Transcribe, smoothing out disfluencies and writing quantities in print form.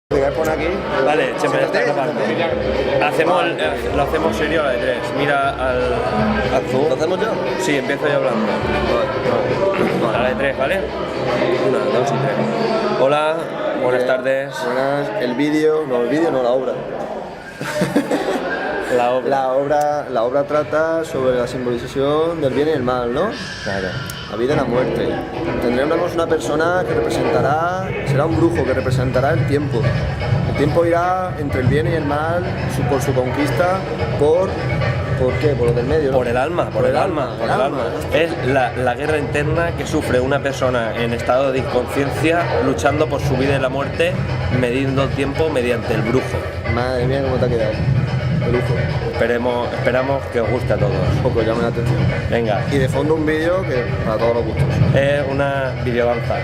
Pon aquí. Vale, se me está grabando. Lo hacemos serio a la de tres. Mira al zoom. ¿Lo hacemos ya? Sí, empiezo yo hablando. Vale. A la de tres, ¿vale? 1, 2 y 3. Hola, buenas tardes. Buenas. El vídeo, no, la obra. La obra trata sobre la simbolización del bien y el mal, ¿no? Claro. La vida y la muerte. Tendremos una persona que será un brujo que representará el tiempo. El tiempo irá entre el bien y el mal por su conquista, ¿por qué? Por lo del medio, ¿no? Por el alma. Es la guerra interna que sufre una persona en estado de inconsciencia luchando por su vida y la muerte, mediendo el tiempo mediante el brujo. Madre mía, cómo te ha quedado. De lujo. Esperamos que os guste a todos. Un poco, llame la atención. Venga. Y de fondo un vídeo que para todos los gustos. Es una videodanza.